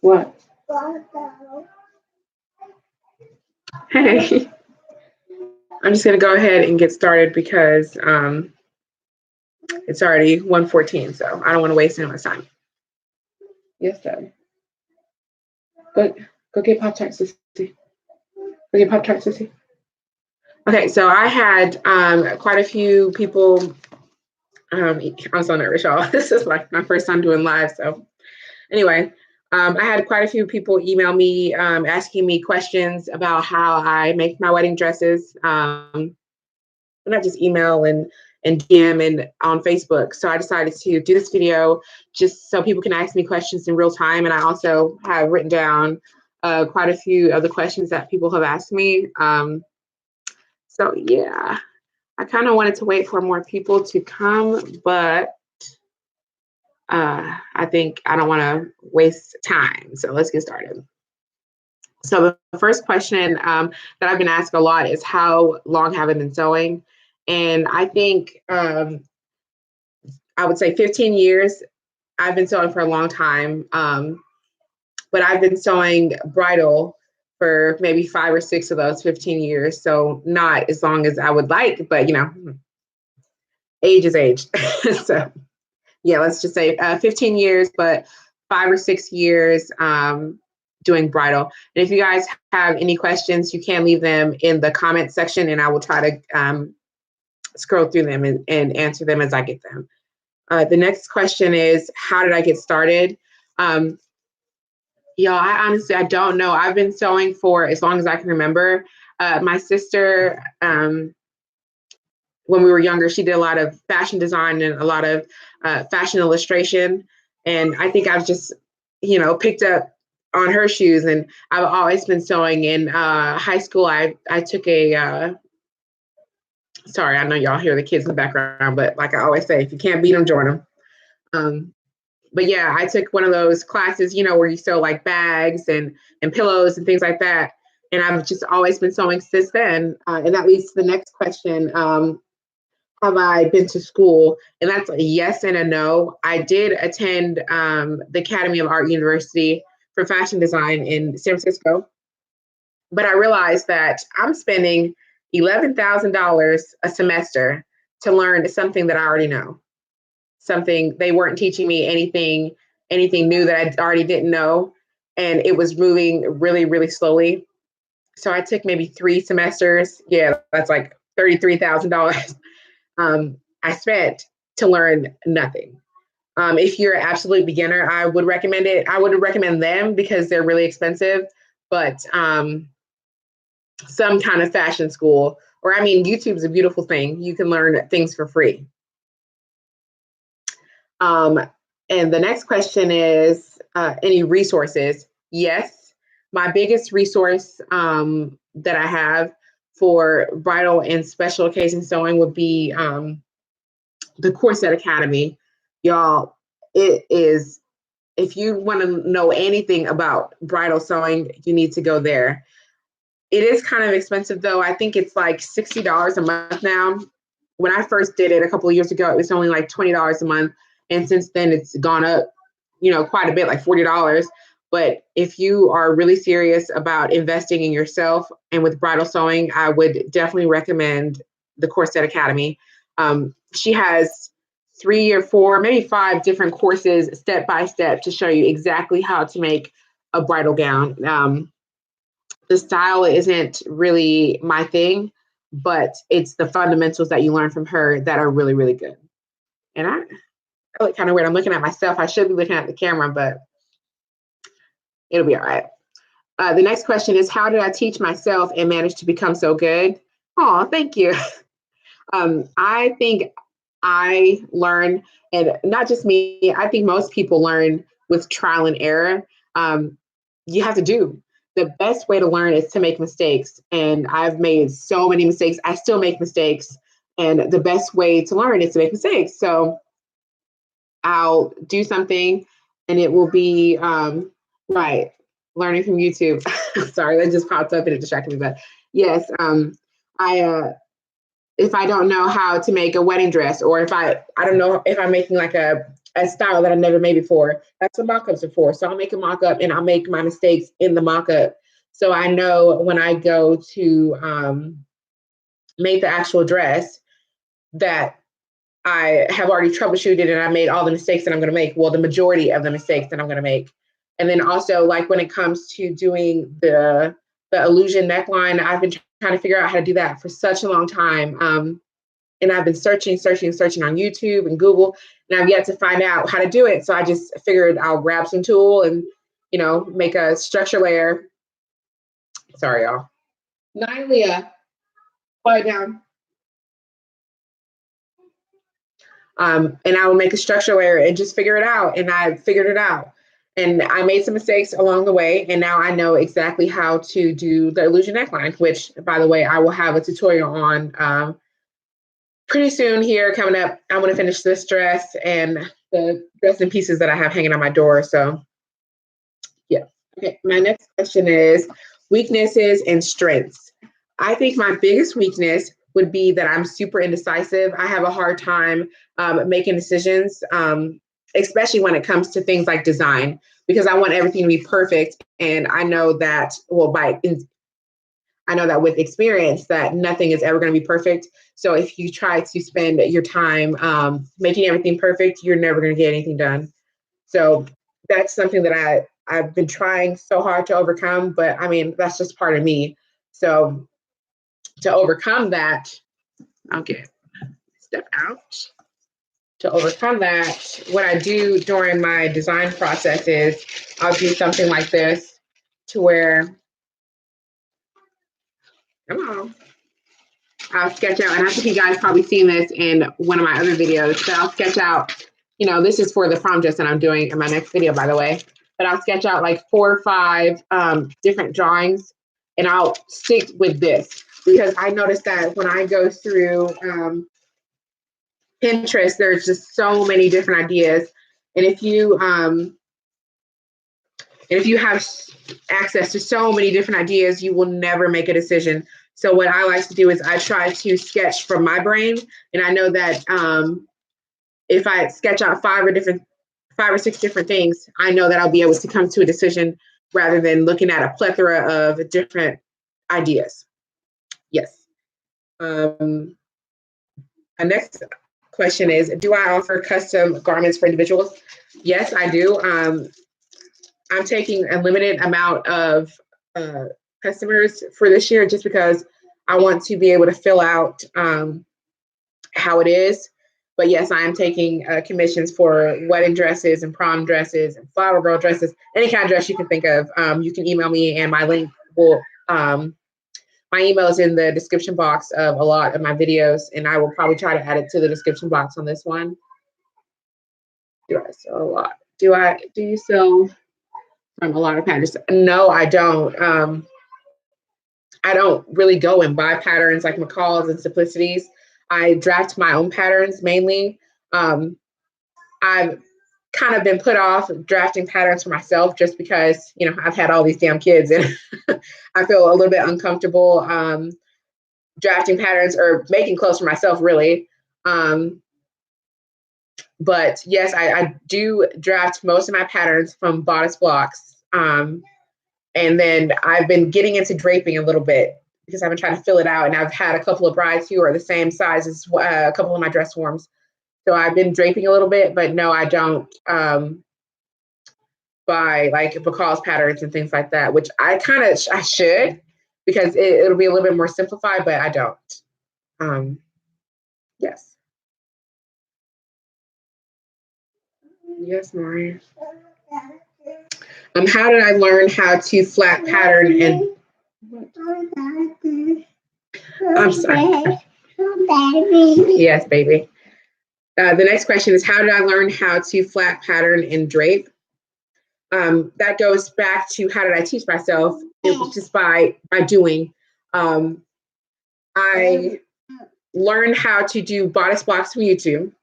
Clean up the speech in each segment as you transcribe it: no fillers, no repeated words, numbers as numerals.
What? Hey, I'm just gonna go ahead and get started because it's already 1:14, so I don't want to waste anyone's time. Yes, Dad. Go, go get Pop Tarts, Sissy. Go get Pop Tarts, Sissy. Okay, so I had quite a few people. I'm so nervous, y'all. This is like my first time doing live, so anyway, I had quite a few people email me asking me questions about how I make my wedding dresses. Not just email and DM and on Facebook. So I decided to do this video just so people can ask me questions in real time. And I also have written down quite a few of the questions that people have asked me. So yeah, I kind of wanted to wait for more people to come, but I think I don't want to waste time. So let's get started. So the first question that I've been asked a lot is how long have I been sewing? And I think I would say 15 years. I've been sewing for a long time, but I've been sewing bridal for maybe 5 or 6 of those 15 years. So not as long as I would like, but you know, age is age. So yeah, let's just say 15 years, but 5 or 6 years doing bridal. And if you guys have any questions, you can leave them in the comment section and I will try to scroll through them and answer them as I get them. The next question is, how did I get started? Y'all, I honestly, I don't know. I've been sewing for as long as I can remember. My sister, when we were younger, she did a lot of fashion design and a lot of fashion illustration. And I think I've just, you know, picked up on her shoes. And I've always been sewing. In high school, I took a, sorry, I know y'all hear the kids in the background, but like I always say, if you can't beat them, join them. But yeah, I took one of those classes, you know, where you sew like bags and pillows and things like that. And I've just always been sewing since then. And that leads to the next question. Have I been to school? And that's a yes and a no. I did attend the Academy of Art University for fashion design in San Francisco. But I realized that I'm spending $11,000 a semester to learn something that I already know. Something they weren't teaching me anything new that I already didn't know. And it was moving really, really slowly. So I took maybe 3 semesters. Yeah, that's like $33,000 I spent to learn nothing. If you're an absolute beginner, I would recommend it. I would recommend them because they're really expensive, but some kind of fashion school, or I mean, YouTube's a beautiful thing. You can learn things for free. And the next question is, any resources? Yes, my biggest resource that I have for bridal and special occasion sewing would be the Corset Academy. Y'all, it is, if you want to know anything about bridal sewing, you need to go there. It is kind of expensive though. I think it's like $60 a month now. When I first did it a couple of years ago, it was only like $20 a month. And since then it's gone up, you know, quite a bit, like $40. But if you are really serious about investing in yourself and with bridal sewing, I would definitely recommend the Corset Academy. She has 3 or 4, maybe 5 different courses step by step to show you exactly how to make a bridal gown. The style isn't really my thing, but it's the fundamentals that you learn from her that are really, really good. And I look kind of weird. I'm looking at myself. I should be looking at the camera, but it'll be all right. The next question is, how did I teach myself and manage to become so good? Oh, thank you. I think I learn, and not just me, I think most people learn with trial and error. You have to do. The best way to learn is to make mistakes. And I've made so many mistakes. I still make mistakes. And the best way to learn is to make mistakes. So I'll do something and it will be right, learning from YouTube. Sorry, that just popped up and it distracted me. But yes, if I don't know how to make a wedding dress, or if I don't know if I'm making like a a style that I've never made before. That's what mock-ups are for. So I'll make a mock-up and I'll make my mistakes in the mock-up. So I know when I go to make the actual dress that I have already troubleshooted and I made all the mistakes that I'm going to make. Well, the majority of the mistakes that I'm going to make. And then also, like when it comes to doing the illusion neckline, I've been trying to figure out how to do that for such a long time. And I've been searching on YouTube and Google, and I've yet to find out how to do it. So I just figured I'll grab some tool and, you know, make a structure layer. Sorry, y'all. Nylia, quiet down. And I will make a structure layer and just figure it out. And I figured it out. And I made some mistakes along the way. And now I know exactly how to do the illusion neckline, which, by the way, I will have a tutorial on pretty soon here coming up. I want to finish this dress and the dress and pieces that I have hanging on my door. So, yeah. Okay, my next question is weaknesses and strengths. I think my biggest weakness would be that I'm super indecisive. I have a hard time making decisions, especially when it comes to things like design, because I want everything to be perfect. And I know that, well, I know that with experience that nothing is ever going to be perfect. So if you try to spend your time making everything perfect, you're never going to get anything done. So that's something that I've been trying so hard to overcome, but I mean, that's just part of me. So to overcome that, okay, step out. To overcome that, what I do during my design process is I'll do something like this to where, come on, I'll sketch out, and I think you guys probably seen this in one of my other videos, but I'll sketch out, you know, this is for the prom dress that I'm doing in my next video, by the way, but I'll sketch out like 4 or 5 different drawings, and I'll stick with this because I noticed that when I go through Pinterest, there's just so many different ideas. And if you have access to so many different ideas, you will never make a decision. So what I like to do is I try to sketch from my brain. And I know that if I sketch out 5 or 6 different things, I know that I'll be able to come to a decision rather than looking at a plethora of different ideas. Yes. The next question is, do I offer custom garments for individuals? Yes, I do. I'm taking a limited amount of customers for this year just because I want to be able to fill out how it is. But yes, I am taking commissions for wedding dresses and prom dresses and flower girl dresses, any kind of dress you can think of. You can email me, and my link will, my email is in the description box of a lot of my videos, and I will probably try to add it to the description box on this one. Do I sell a lot? Do you sell from a lot of patterns? No, I don't. I don't really go and buy patterns like McCall's and Simplicities. I draft my own patterns mainly. I've kind of been put off drafting patterns for myself just because, you know, I've had all these damn kids and I feel a little bit uncomfortable drafting patterns or making clothes for myself, really. But yes, I do draft most of my patterns from bodice blocks. And then I've been getting into draping a little bit because I've been trying to fill it out. And I've had a couple of brides who are the same size as a couple of my dress forms. So I've been draping a little bit, but no, I don't buy like McCall's patterns and things like that, which I should because it'll be a little bit more simplified, but I don't. Yes. Yes, Maria. How did I learn how to flat pattern and I'm sorry. Yes, baby. The next question is, how did I learn how to flat pattern and drape? That goes back to how did I teach myself? It was just by doing. I learned how to do bodice blocks from YouTube.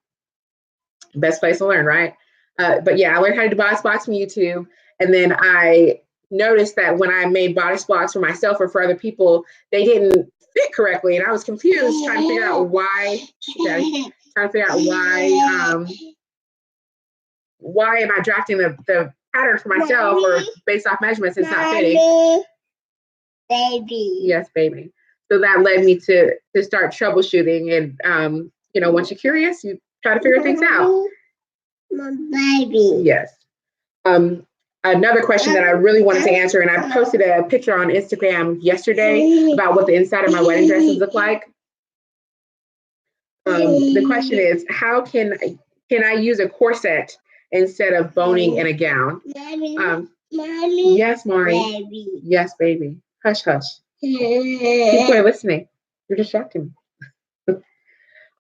Best place to learn, right? But yeah, I learned how to do bodice blocks from YouTube. And then I noticed that when I made bodice blocks for myself or for other people, they didn't fit correctly. And I was confused trying to figure out why, why am I drafting the pattern for myself or based off measurements? It's not fitting. Baby. Yes, baby. So that led me to start troubleshooting. And, you know, once you're curious, you try to figure things out. My baby. Yes. Another question that I really wanted to answer, and I posted a picture on Instagram yesterday about what the inside of my wedding dresses look like. The question is, how can I use a corset instead of boning in a gown? Mommy. Yes, Mari. Baby. Yes, baby. Hush, hush. Keep quiet listening. You're distracting me.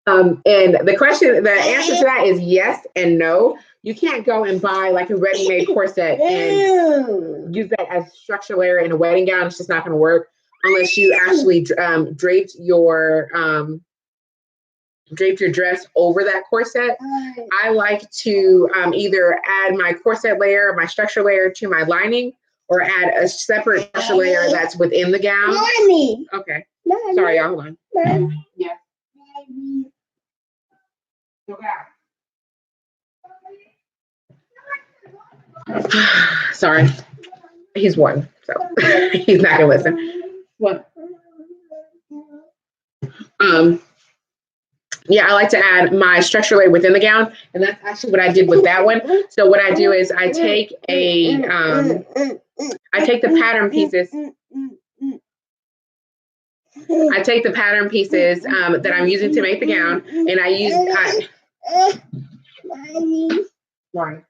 And the answer to that is yes and no. You can't go and buy like a ready-made corset and use that as structural layer in a wedding gown. It's just not going to work unless you actually draped your dress over that corset. I like to either add my corset layer, my structure layer to my lining, or add a separate structure layer that's within the gown. Mommy. Okay. Mommy. Sorry, y'all. Hold on. Mommy. Yeah. Baby. Sorry. He's one, so he's not gonna listen. What? Yeah, I like to add my structure layer within the gown, and that's actually what I did with that one. So what I do is I take the pattern pieces. I take the pattern pieces that I'm using to make the gown, and I use. Why?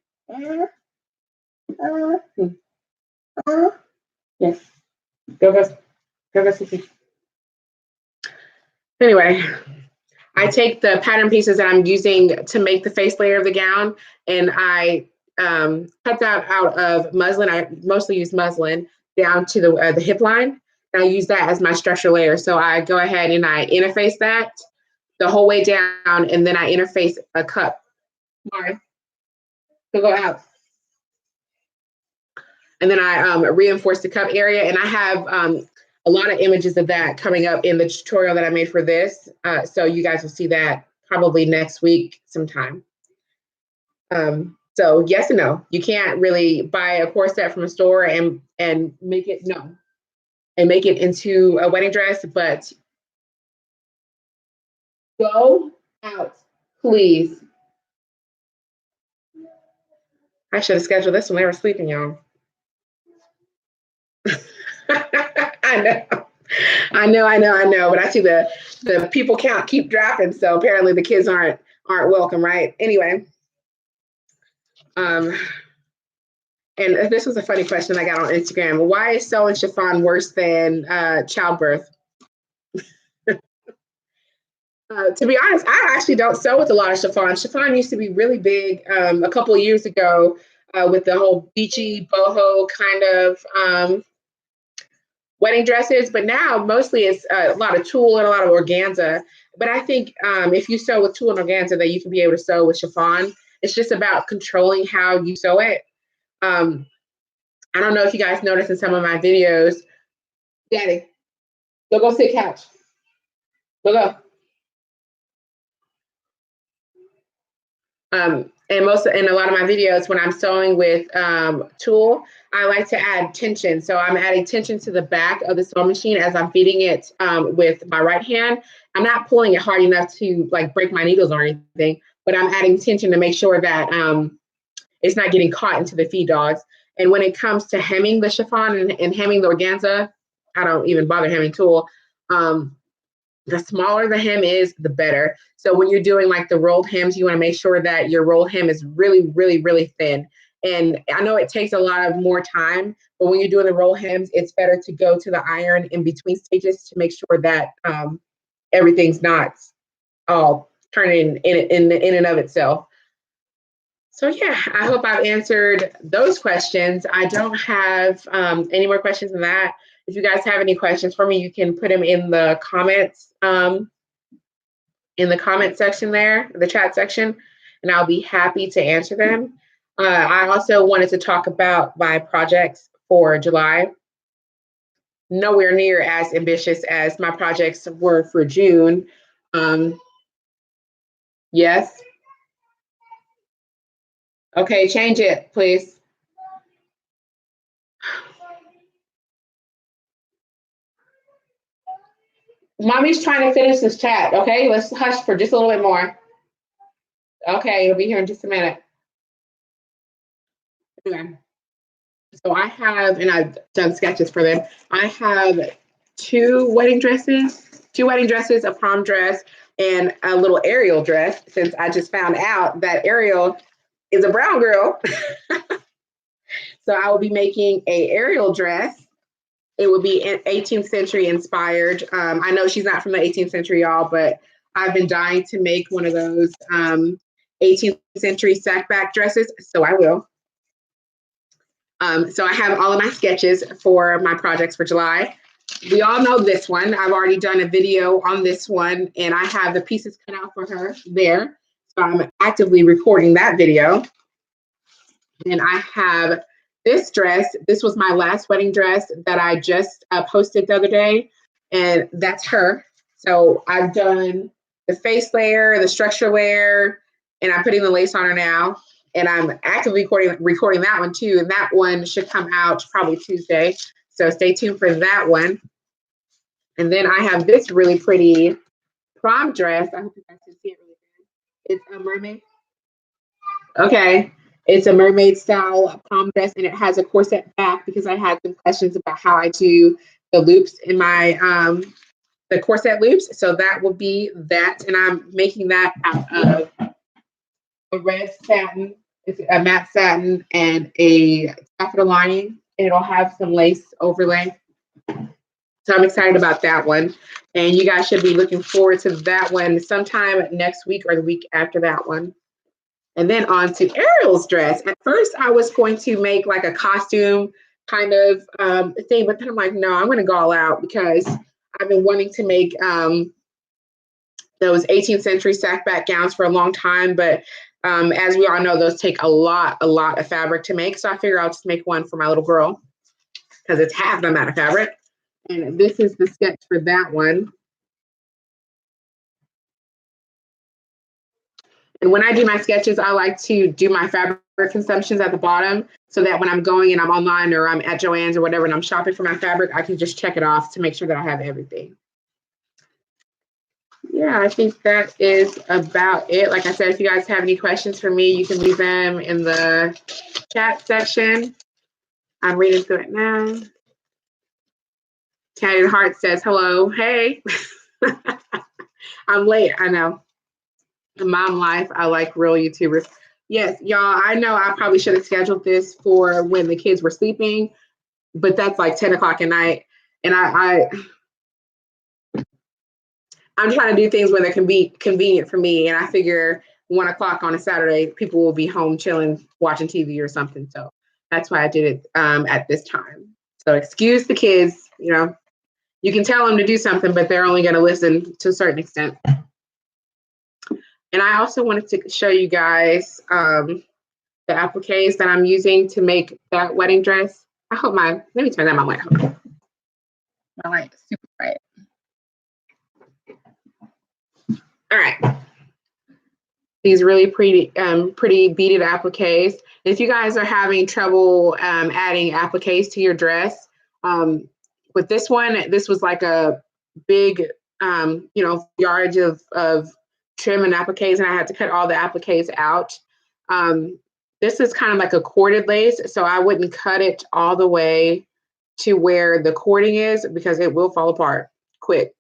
Yes. Go, Sissy. Anyway, I take the pattern pieces that I'm using to make the face layer of the gown, and I cut that out of muslin. I mostly use muslin down to the hip line. And I use that as my structure layer. So I go ahead and I interface that the whole way down, and then I interface a cup. Sorry. So go out. And then I reinforce the cup area, and I have a lot of images of that coming up in the tutorial that I made for this. So you guys will see that probably next week sometime. So yes and no. You can't really buy a corset from a store and make it into a wedding dress, but go out, please. I should have scheduled this when they were sleeping, y'all. I know, but I see the people count keep dropping, so apparently the kids aren't welcome, right? Anyway, and this was a funny question I got on Instagram. Why is sewing chiffon worse than childbirth? To be honest, I actually don't sew with a lot of chiffon. Chiffon used to be really big a couple of years ago with the whole beachy boho kind of wedding dresses, but now mostly it's a lot of tulle and a lot of organza. But I think if you sew with tulle and organza, that you can be able to sew with chiffon. It's just about controlling how you sew it. I don't know if you guys noticed in some of my videos. Daddy, go sit couch. Go. And in a lot of my videos, when I'm sewing with tulle, I like to add tension. So I'm adding tension to the back of the sewing machine as I'm feeding it with my right hand. I'm not pulling it hard enough to like break my needles or anything, but I'm adding tension to make sure that it's not getting caught into the feed dogs. And when it comes to hemming the chiffon and hemming the organza, I don't even bother hemming tulle. The smaller the hem is, the better. So when you're doing like the rolled hems, you want to make sure that your rolled hem is really, really, really thin. And I know it takes a lot of more time, but when you're doing the roll hems, it's better to go to the iron in between stages to make sure that everything's not all turning in and of itself. So yeah, I hope I've answered those questions. I don't have any more questions than that. If you guys have any questions for me, you can put them in the comments, in the comment section there, the chat section, and I'll be happy to answer them. I also wanted to talk about my projects for July. Nowhere near as ambitious as my projects were for June. Yes. Okay, change it, please. Mommy's trying to finish this chat, okay? Let's hush for just a little bit more. Okay, it'll be here in just a minute. Okay. So I have, and I've done sketches for them. I have two wedding dresses, a prom dress, and a little Ariel dress, since I just found out that Ariel is a brown girl. So I will be making a Ariel dress. It will be 18th century inspired. I know she's not from the 18th century, y'all, but I've been dying to make one of those 18th century sackback dresses, so I will. So I have all of my sketches for my projects for July. We all know this one. I've already done a video on this one, and I have the pieces cut out for her there. So I'm actively recording that video. And I have this dress. This was my last wedding dress that I just posted the other day, and that's her. So I've done the face layer, the structure layer, and I'm putting the lace on her now. And I'm actively recording that one too. And that one should come out probably Tuesday. So stay tuned for that one. And then I have this really pretty prom dress. I hope you guys can see it really good. It's a mermaid. Okay. It's a mermaid style prom dress, and it has a corset back because I had some questions about how I do the loops in my the corset loops. So that will be that. And I'm making that out of a red satin, it's a matte satin, and a taffeta lining. It'll have some lace overlay. So I'm excited about that one. And you guys should be looking forward to that one sometime next week or the week after that one. And then on to Ariel's dress. At first, I was going to make like a costume kind of thing, but then I'm like, no, I'm going to go all out because I've been wanting to make those 18th century sackback gowns for a long time, but as we all know, those take a lot of fabric to make. So I figure I'll just make one for my little girl because it's half the amount of fabric. And this is the sketch for that one. And when I do my sketches, I like to do my fabric consumptions at the bottom so that when I'm going and I'm online or I'm at Joann's or whatever and I'm shopping for my fabric, I can just check it off to make sure that I have everything. Yeah, I think that is about it. Like I said, if you guys have any questions for me, you can leave them in the chat section. I'm reading through it now. Canyon Heart says, hello. Hey. I'm late, I know. Mom life, I like real YouTubers. Yes, y'all, I know I probably should have scheduled this for when the kids were sleeping, but that's like 10 o'clock at night. And I'm trying to do things when they can be convenient for me. And I figure 1 o'clock on a Saturday, people will be home chilling, watching TV or something. So that's why I did it at this time. So excuse the kids, you know, you can tell them to do something, but they're only going to listen to a certain extent. And I also wanted to show you guys the appliques that I'm using to make that wedding dress. I hope let me turn down my light. My light is super bright. All right. These really pretty beaded appliques. If you guys are having trouble adding appliques to your dress, with this one, this was like a big, yardage of trim and appliques, and I had to cut all the appliques out. This is kind of like a corded lace, so I wouldn't cut it all the way to where the cording is because it will fall apart quick.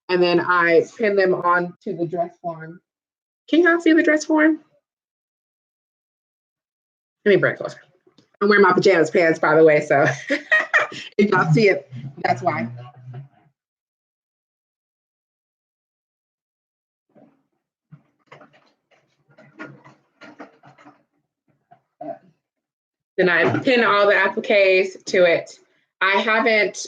And then I pin them onto the dress form. Can y'all see the dress form? Let me bring it closer. I'm wearing my pajamas pants, by the way, so if y'all see it, that's why. Then I pin all the appliques to it. I haven't,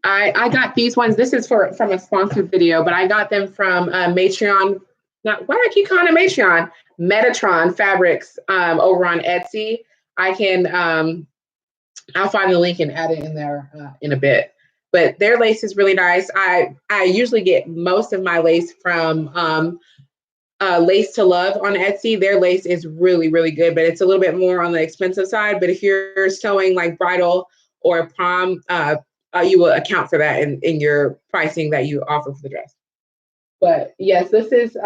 I got these ones. This is from a sponsored video, but I got them from Matreon. Why do I keep calling it Matreon? Metatron Fabrics over on Etsy. I can, I'll find the link and add it in there in a bit. But their lace is really nice. I usually get most of my lace from Lace to Love on Etsy. Their lace is really, really good, but it's a little bit more on the expensive side. But if you're sewing like bridal or prom, you will account for that in your pricing that you offer for the dress. But yes, this is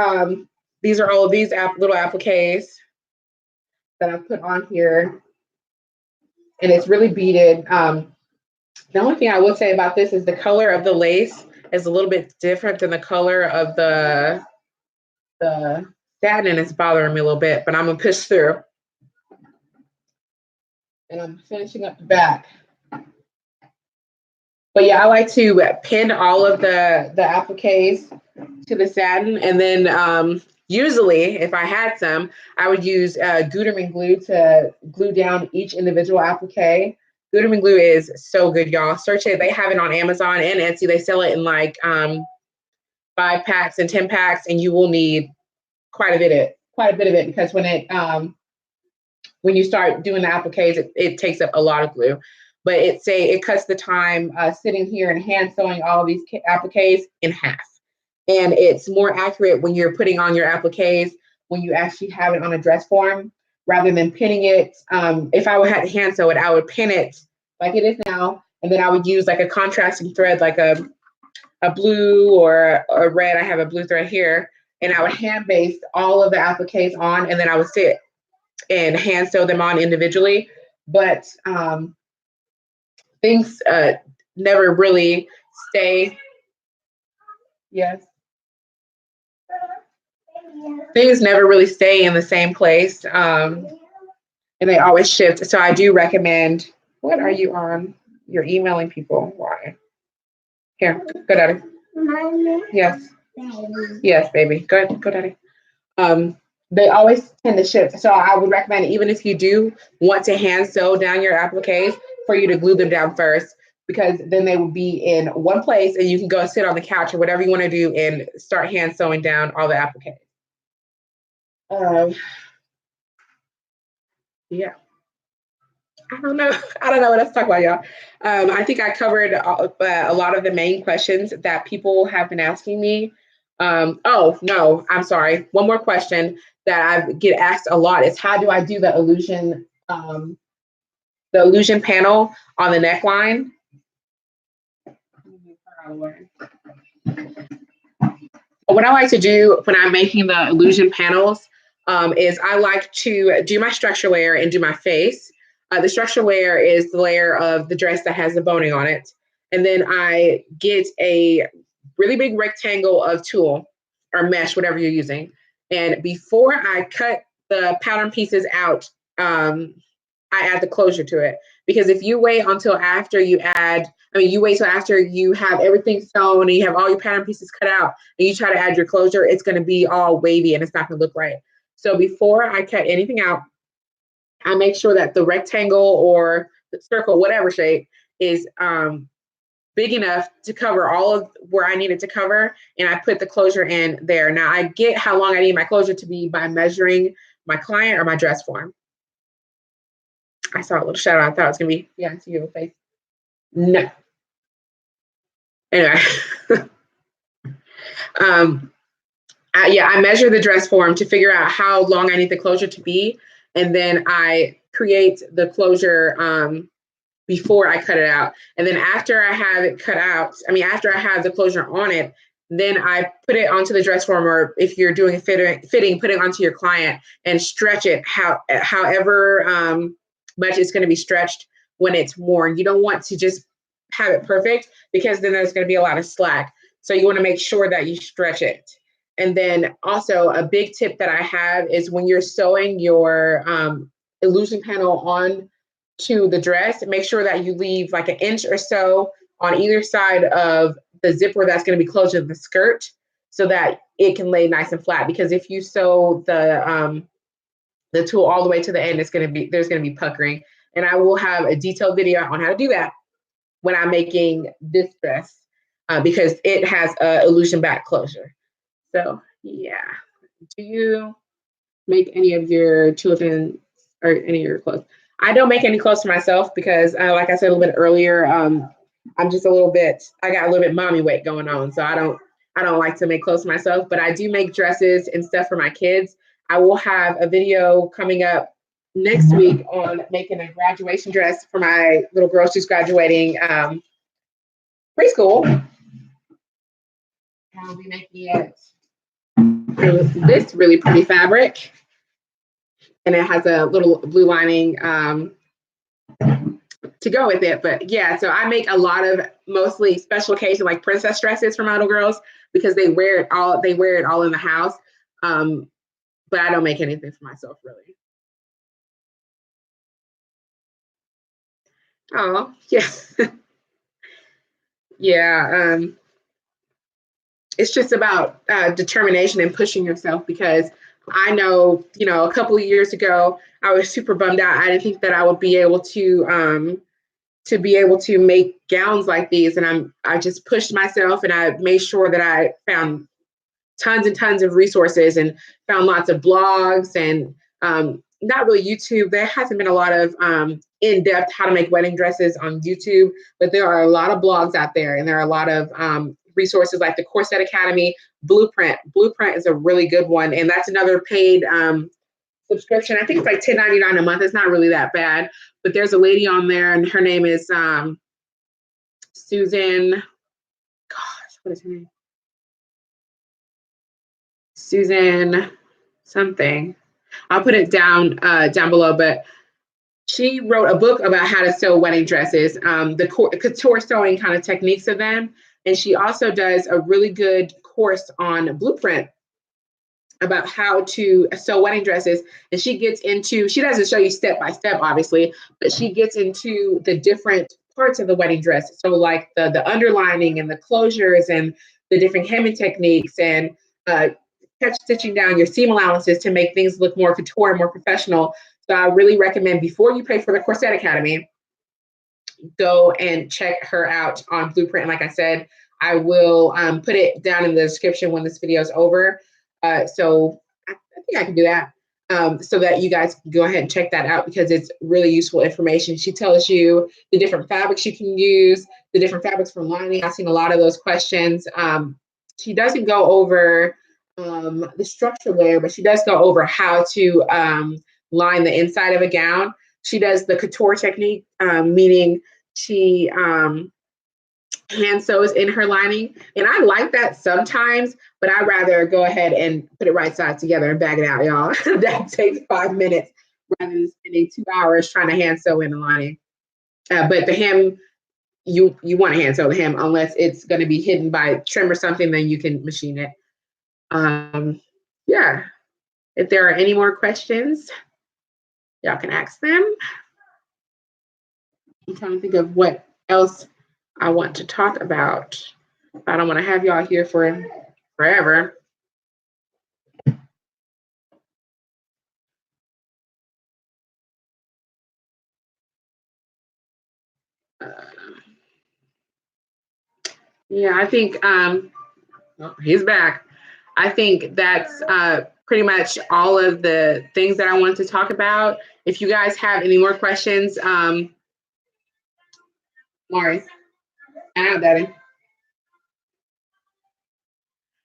these are all of these little appliques that I've put on here, and it's really beaded. The only thing I will say about this is the color of the lace is a little bit different than the color of the satin, and it's bothering me a little bit, but I'm gonna push through. And I'm finishing up the back. But yeah, I like to pin all of the appliques to the satin, and then usually, if I had some, I would use Gutermann glue to glue down each individual applique. Gutermann glue is so good, y'all. Search it. They have it on Amazon and Etsy. They sell it in like 5 packs and 10 packs, and you will need quite a bit of it because when you start doing the appliques, it takes up a lot of glue. But it cuts the time sitting here and hand sewing all of these appliques in half. And it's more accurate when you're putting on your appliques when you actually have it on a dress form rather than pinning it. If I would have to hand sew it, I would pin it like it is now, and then I would use like a contrasting thread, like a blue or a red. I have a blue thread here, and I would hand baste all of the appliques on, and then I would sit and hand sew them on individually. But things never really stay. Yes. Things never really stay in the same place, and they always shift. So I do recommend. What are you on? You're emailing people. Why? Here, go, Daddy. Mommy. Yes. Baby. Yes, baby. Go, Daddy. They always tend to shift. So I would recommend, even if you do want to hand sew down your appliques, for you to glue them down first, because then they will be in one place and you can go sit on the couch or whatever you want to do and start hand sewing down all the appliques. Yeah. I don't know what else to talk about, y'all. I think I covered a lot of the main questions that people have been asking me. Oh, no, I'm sorry. One more question that I get asked a lot is, how do I do the illusion panel on the neckline? What I like to do when I'm making the illusion panels is I like to do my structure layer and do my face. The structure layer is the layer of the dress that has the boning on it. And then I get a really big rectangle of tulle or mesh, whatever you're using. And before I cut the pattern pieces out, I add the closure to it. Because if you wait until after you wait till after you have everything sewn and you have all your pattern pieces cut out and you try to add your closure, it's going to be all wavy and it's not going to look right. So before I cut anything out, I make sure that the rectangle or the circle, whatever shape, is big enough to cover all of where I need it to cover, and I put the closure in there. Now I get how long I need my closure to be by measuring my client or my dress form. I saw a little shadow. I thought it was gonna be, yeah, I see your face. No. Anyway. I measure the dress form to figure out how long I need the closure to be, and then I create the closure before I cut it out. And then after I have it cut out, after I have the closure on it, then I put it onto the dress form, or if you're doing a fitting, put it onto your client and stretch it however much it's going to be stretched when it's worn. You don't want to just have it perfect, because then there's going to be a lot of slack. So you want to make sure that you stretch it. And then also a big tip that I have is when you're sewing your illusion panel on to the dress, make sure that you leave like an inch or so on either side of the zipper that's going to be close to the skirt, so that it can lay nice and flat. Because if you sew the tulle all the way to the end, there's going to be puckering. And I will have a detailed video on how to do that when I'm making this dress, because it has a illusion back closure. So yeah. Do you make any of your children or any of your clothes? I don't make any clothes for myself because, like I said a little bit earlier, I got a little bit mommy weight going on. So I I don't like to make clothes for myself, but I do make dresses and stuff for my kids. I will have a video coming up next week on making a graduation dress for my little girl. She's graduating preschool. I'll be making it with this really pretty fabric, and it has a little blue lining to go with it. But yeah, so I make a lot of mostly special occasion like princess dresses for my little girls because they wear it all. They wear it all in the house. But I don't make anything for myself really. Oh yeah, yeah. It's just about determination and pushing yourself because I know, you know, a couple of years ago, I was super bummed out. I didn't think that I would be able to make gowns like these. And I just pushed myself and I made sure that I found tons and tons of resources and found lots of blogs and not really YouTube. There hasn't been a lot of in-depth how to make wedding dresses on YouTube, but there are a lot of blogs out there and there are a lot of resources like the Corset Academy, Blueprint. Blueprint is a really good one. And that's another paid subscription. I think it's like $10.99 a month. It's not really that bad, but there's a lady on there and her name is Susan, gosh, what is her name? Susan something. I'll put it down below, but she wrote a book about how to sew wedding dresses, the couture sewing kind of techniques of them. And she also does a really good course on Blueprint about how to sew wedding dresses. And she gets into, she doesn't show you step by step, obviously, but she gets into the different parts of the wedding dress. So like the underlining and the closures and the different hemming techniques and catch stitching down your seam allowances to make things look more couture and more professional. So I really recommend before you pay for the Corset Academy, go and check her out on Blueprint. And like I said, I will put it down in the description when this video is over. So I think I can do that so that you guys can go ahead and check that out because it's really useful information. She tells you the different fabrics you can use, the different fabrics for lining, asking a lot of those questions. She doesn't go over the structure layer, but she does go over how to line the inside of a gown. She does the couture technique, meaning she hand sews in her lining. And I like that sometimes, but I'd rather go ahead and put it right sides together and bag it out, y'all. That takes 5 minutes rather than spending 2 hours trying to hand sew in the lining. But the hem, you want to hand sew the hem unless it's going to be hidden by trim or something, then you can machine it. Yeah, if there are any more questions, y'all can ask them. I'm trying to think of what else I want to talk about. I don't want to have y'all here for forever. Yeah, I think he's back. I think that's pretty much all of the things that I wanted to talk about. If you guys have any more questions, Maury, Daddy.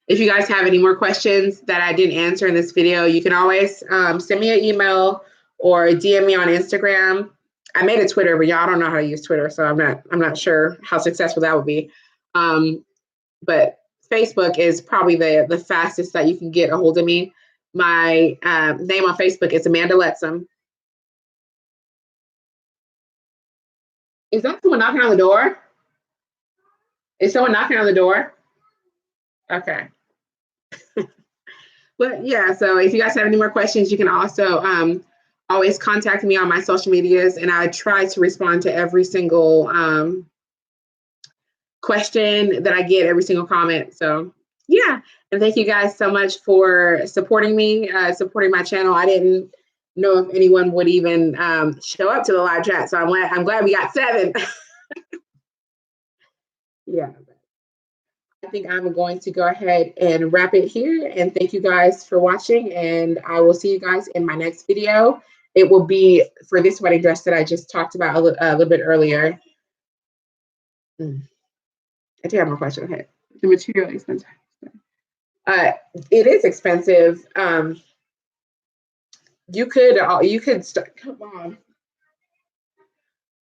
If you guys have any more questions that I didn't answer in this video, you can always send me an email or DM me on Instagram. I made a Twitter, but y'all don't know how to use Twitter, so I'm not sure how successful that would be. But Facebook is probably the fastest that you can get a hold of me. My name on Facebook is Amanda Lettsome. Is that someone knocking on the door? Is someone knocking on the door? Okay. But yeah, so if you guys have any more questions, you can also always contact me on my social medias, and I try to respond to every single question that I get, every single comment. So yeah, and thank you guys so much for supporting me, supporting my channel. I didn't know if anyone would even show up to the live chat, so I'm glad we got 7. Yeah. I think I'm going to go ahead and wrap it here. And thank you guys for watching. And I will see you guys in my next video. It will be for this wedding dress that I just talked about a little bit earlier. I do have more questions. Okay. The material expense. It is expensive. You could start. Come on.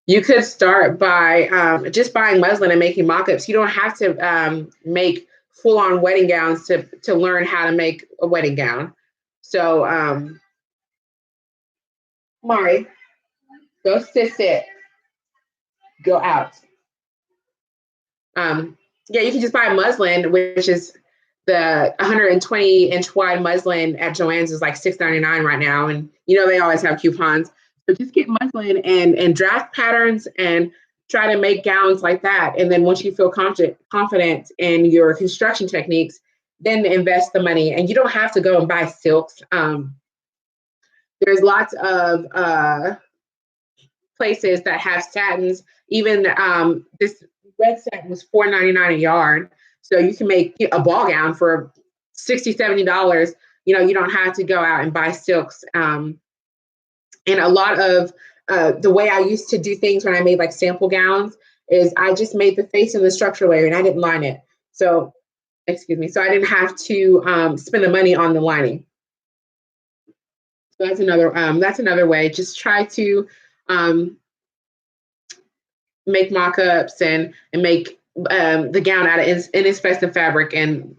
You could start by just buying muslin and making mock-ups. You don't have to make full-on wedding gowns to learn how to make a wedding gown. So, Mari, go sit. Go out. Yeah, you can just buy muslin, which is the 120-inch wide muslin at Joann's is like $6.99 right now, and you know they always have coupons. So just get muslin and draft patterns and try to make gowns like that. And then once you feel confident in your construction techniques, then invest the money. And you don't have to go and buy silks. There's lots of places that have satins. Even this red satin was $4.99 a yard. So you can make a ball gown for $60, $70. You know, you don't have to go out and buy silks. And a lot of the way I used to do things when I made like sample gowns is I just made the face and the structural layer and I didn't line it. So, excuse me. So I didn't have to spend the money on the lining. So that's another way. Just try to make mock-ups and make the gown out of inexpensive fabric, and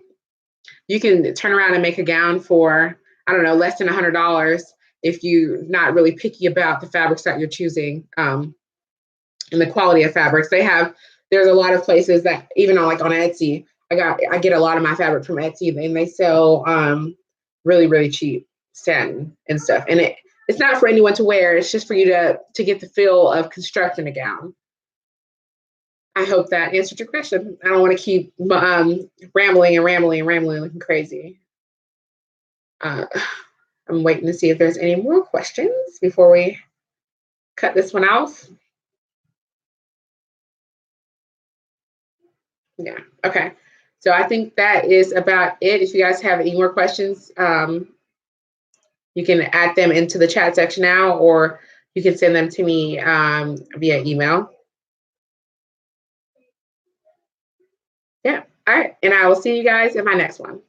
you can turn around and make a gown for, I don't know, less than $100 if you're not really picky about the fabrics that you're choosing and the quality of fabrics. There's a lot of places that even on Etsy, I get a lot of my fabric from Etsy, and they sell really, really cheap satin and stuff. And it's not for anyone to wear. It's just for you to get the feel of constructing a gown. I hope that answered your question. I don't want to keep rambling looking crazy. I'm waiting to see if there's any more questions before we cut this one off. Yeah, okay. So I think that is about it. If you guys have any more questions, you can add them into the chat section now, or you can send them to me via email. Yeah, all right. And I will see you guys in my next one.